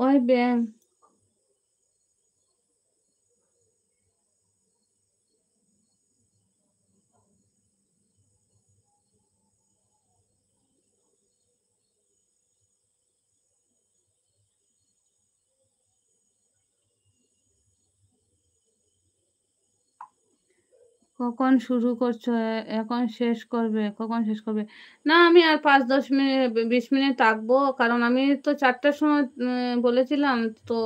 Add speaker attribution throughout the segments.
Speaker 1: ওই ব্যাং কখন শুরু করছো? এখন শেষ করবে? কখন শেষ করবে? না, আমি আর 5-10 মিনিট 20 মিনিট থাকবো, কারণ আমি তো 4টার সময় বলেছিলাম। তো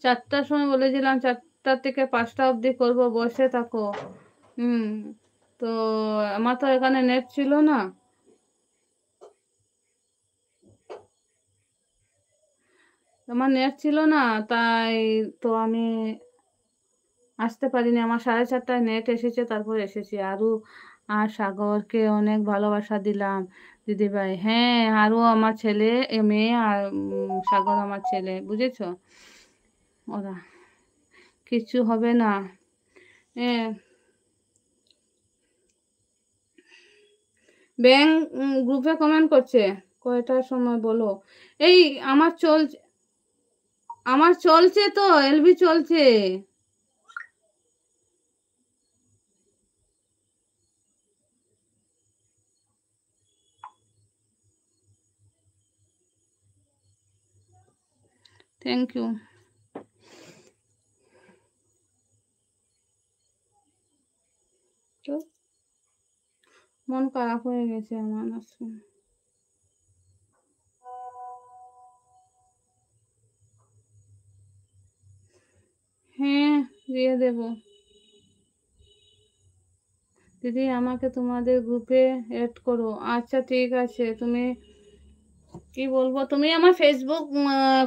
Speaker 1: 4টার সময় বলেছিলাম 4টা থেকে 5টা অবধি করবো, বসে থাকো। হুম। তো আমার তো এখানে নেট ছিল না। আমার নেট ছিল না, তাই তো আমি আসতে পারিনি। আমার 4:30টায় নেট এসেছে, তারপর এসেছি। আর সাগরকে অনেক ভালোবাসা দিলাম দিদিভাই। হ্যাঁ, আরও আমার ছেলে, মেয়ে, আর সাগর আমার ছেলে, বুঝেছো? ওরা কিচ্ছু হবে না। ব্যাং গ্রুপে কমেন্ট করছে। কয়টার সময় বলো? এই আমার চলছে, আমার চলছে তো, এলবি চলছে। Thank you. তো মন খারাপ হয়ে গেছে আমার আজকে। হ্যাঁ, দিয়ে দেবো। দিদি আমাকে তোমাদের গ্রুপে এড করো। আচ্ছা ঠিক আছে। তুমি কি বলবো, তুমি আমার ফেসবুক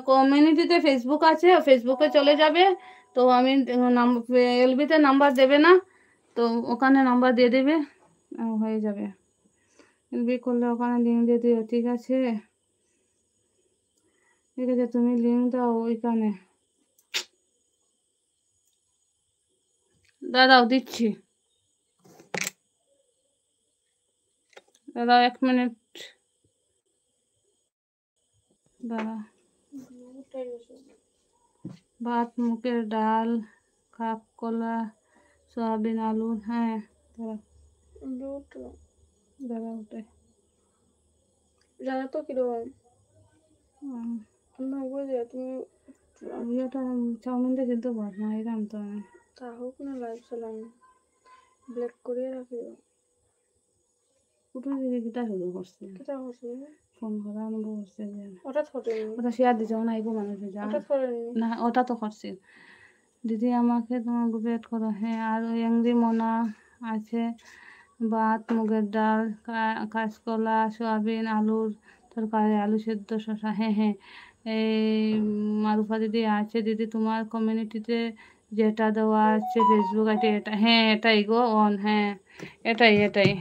Speaker 1: কমিউনিটিতে ফেসবুক আছে, ফেসবুকে চলে যাবে। তো আমি এলবিতে নাম্বার দেবে না, তো ওখানে নাম্বার দিয়ে দেবে, হয়ে যাবে। এলবি করলে ওখানে লিঙ্ক দিয়ে দিও, ঠিক আছে? ঠিক আছে, তুমি লিঙ্ক দাও ওইখানে। দাঁড়াও, দিচ্ছি। দাঁড়াও 1 মিনিট। দাঁড়াও। ভাত, মুগের ডাল, কাঁচকলা, সয়াবিন, আলু। হ্যাঁ, দাঁড়াও দাঁড়াও, ওটাই জানো তো কিরকম না বুঝে তুমি ইয়েটা চাউমিনটা কিন্তু বানাইলাম তো আমি। তা হোক না, লাইভ চালাম, ব্ল্যাক করে রাখি। কুটুম দিদি কিটা শুরু করছে? কিটা করছে? ফোন করা আরম্ভ করছে যে ওটা ধরে ওটা শেয়ার দিছে না, আইবো মানুষ যা ওটা ধরে না, ওটা তো করছে। দিদি আমাকে তোমার গ্রুপে অ্যাড করো। হ্যাঁ, আর ওই এংরি মোনা আছে। ভাত, মুগের ডাল, কাঁচকলা, সয়াবিন, আলুর তরকারি, আলু সেদ্ধ, শসা। হ্যাঁ হ্যাঁ, এই মারুফা দিদি আছে। দিদি তোমার কমিউনিটিতে যেটা দেওয়া আছে ফেসবুক আইডি, এটা? হ্যাঁ, এটাই গো অন। হ্যাঁ, এটাই এটাই।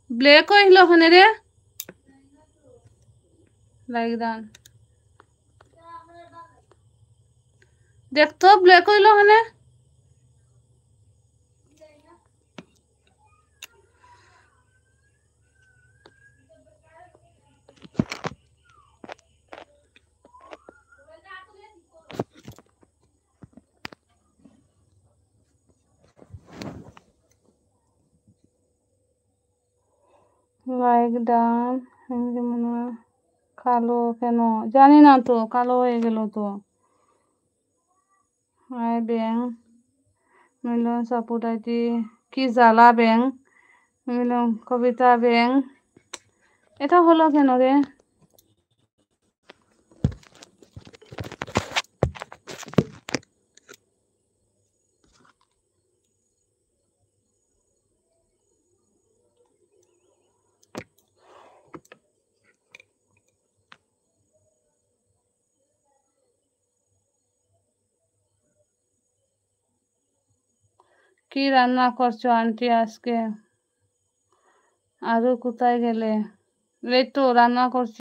Speaker 1: ব্ল্যাক হইল ওখানে রে, লাইক দান দেখতো, ব্ল্যাক হইল ওখানে। Like done. মনে হয় কালো কেন জানি না, তো কালো হয়ে গেল তো। হাই ব্যাং, মিলন সাপুটাইটি, কি জ্বালা ব্যাং, মিলন কবিতা ব্যাং, এটা হলো কেন রে? কি রান্না করছো আন্টি আজকে? আরো কোথায় গেলে? এই তো রান্না করছি।